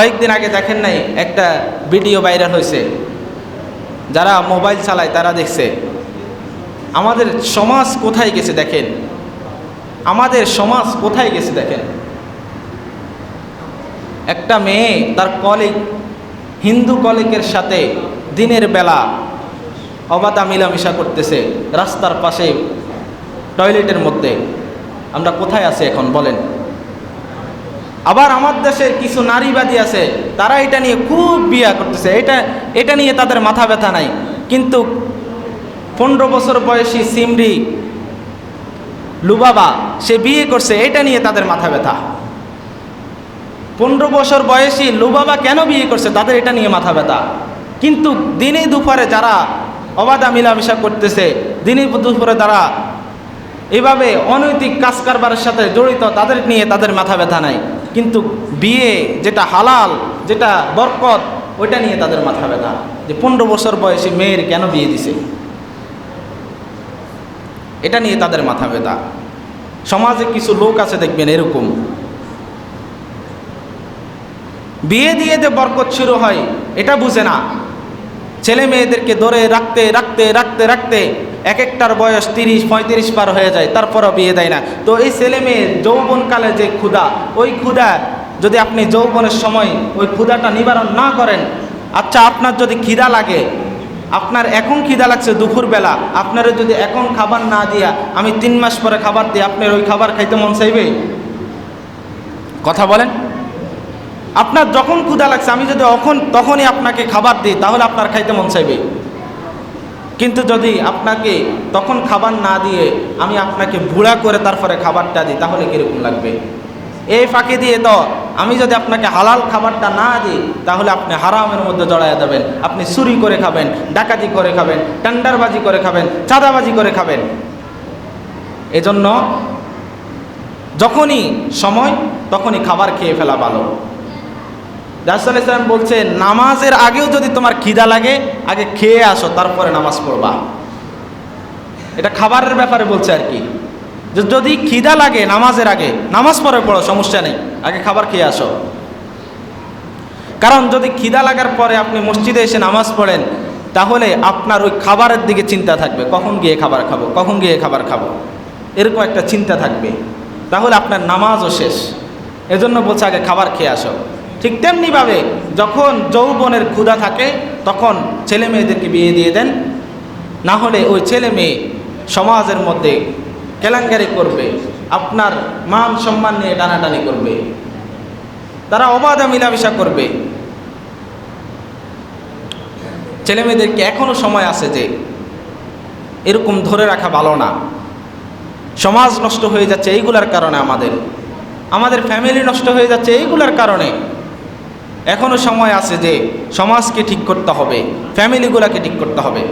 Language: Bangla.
কয়েকদিন আগে দেখেন নাই একটা ভিডিও ভাইরাল হয়েছে, যারা মোবাইল চালায় তারা দেখছে। আমাদের সমাজ কোথায় গেছে দেখেন, আমাদের সমাজ কোথায় গেছে দেখেন। একটা মেয়ে তার কলিগ, হিন্দু কলিগের সাথে দিনের বেলা অবাধা মিলামিশা করতেছে রাস্তার পাশে টয়লেটের মধ্যে। আমরা কোথায় আছি এখন বলেন? আবার আমার দেশের কিছু নারীবাদী আছে, তারা এটা নিয়ে খুব বিয়া করতেছে, এটা নিয়ে তাদের মাথা ব্যথা নাই। কিন্তু 15 বছর বয়সী সিমরি লুবাবা সে বিয়ে করছে, এটা নিয়ে তাদের মাথা ব্যথা। 15 বছর বয়সী লুবাবা কেন বিয়ে করছে, তাদের এটা নিয়ে মাথা ব্যথা। কিন্তু দিনে দুপুরে যারা অবাধা মিলামিশা করতেছে, দিনে দুপুরে যারা এভাবে অনৈতিক কাজ কারবারের সাথে জড়িত, তাদের নিয়ে তাদের মাথা ব্যথা নাই। কিন্তু বিয়ে যেটা হালাল, যেটা বরকত, ওইটা নিয়ে তাদের মাথা ব্যথা, যে 15 বছর বয়সী মেয়ের কেন বিয়ে দিছে, এটা নিয়ে তাদের মাথা ব্যথা। সমাজে কিছু লোক আছে দেখবেন এরকম, বিয়ে দিয়ে যে বরকত শুরু হয় এটা বুঝে না। ছেলে মেয়েদেরকে ধরে রাখতে রাখতে রাখতে রাখতে এক একটার বয়স 30-35 পার হয়ে যায়, তারপরও বিয়ে দেয় না। তো এই ছেলে মেয়ে যৌবনকালে যে ক্ষুধা, ওই ক্ষুধা যদি আপনি যৌবনের সময় ওই ক্ষুধাটা নিবারণ না করেন, আচ্ছা আপনার যদি খিদা লাগে, আপনার এখন খিদা লাগছে দুপুরবেলা, আপনারা যদি এখন খাবার না দিয়া আমি 3 মাস পরে খাবার দিই, আপনার ওই খাবার খাইতে মন চাইবে? কথা বলেন। আপনার যখন ক্ষুধা লাগছে, আমি যদি তখনই আপনাকে খাবার দিই, তাহলে আপনার খাইতে মন চাইবে। কিন্তু যদি আপনাকে তখন খাবার না দিয়ে আমি আপনাকে বুড়া করে তারপরে খাবারটা দিই, তাহলে কীরকম লাগবে? এই ফাঁকি দিয়ে তো আমি যদি আপনাকে হালাল খাবারটা না দিই, তাহলে আপনি হারামের মধ্যে জড়ায় যাবেন। আপনি চুরি করে খাবেন, ডাকাতি করে খাবেন, টেন্ডারবাজি করে খাবেন, চাঁদাবাজি করে খাবেন। এজন্য যখনই সময় তখনই খাবার খেয়ে ফেলা ভালো। রাসূল সাল্লাল্লাহু আলাইহি ওয়াসাল্লাম বলছে, নামাজের আগেও যদি তোমার খিদা লাগে, আগে খেয়ে আসো, তারপরে নামাজ পড়বা। এটা খাবারের ব্যাপারে বলছে আর কি, যদি খিদা লাগে নামাজের আগে, নামাজ পড়ে পড়ো, সমস্যা নেই, আগে খাবার খেয়ে আসো। কারণ যদি খিদা লাগার পরে আপনি মসজিদে এসে নামাজ পড়েন, তাহলে আপনার ওই খাবারের দিকে চিন্তা থাকবে, কখন গিয়ে খাবার খাবো, কখন গিয়ে খাবার খাবো, এরকম একটা চিন্তা থাকবে, তাহলে আপনার নামাজও শেষ। এজন্য বলছে আগে খাবার খেয়ে আসো। ঠিক তেমনিভাবে যখন যৌবনের ক্ষুধা থাকে, তখন ছেলে মেয়েদেরকে বিয়ে দিয়ে দেন, না হলে ওই ছেলে মেয়ে সমাজের মধ্যে কেলেঙ্কারি করবে, আপনার মান সম্মান নিয়ে টানাটানি করবে, তারা অবাধা মিলামিশা করবে। ছেলে মেয়েদেরকে এখনও সময় আছে যে এরকম ধরে রাখা ভালো না। সমাজ নষ্ট হয়ে যাচ্ছে এইগুলার কারণে, আমাদের ফ্যামিলি নষ্ট হয়ে যাচ্ছে এইগুলার কারণে। এখনও সময় আছে যে সমাজকে ঠিক করতে হবে, ফ্যামিলিগুলোকে ঠিক করতে হবে।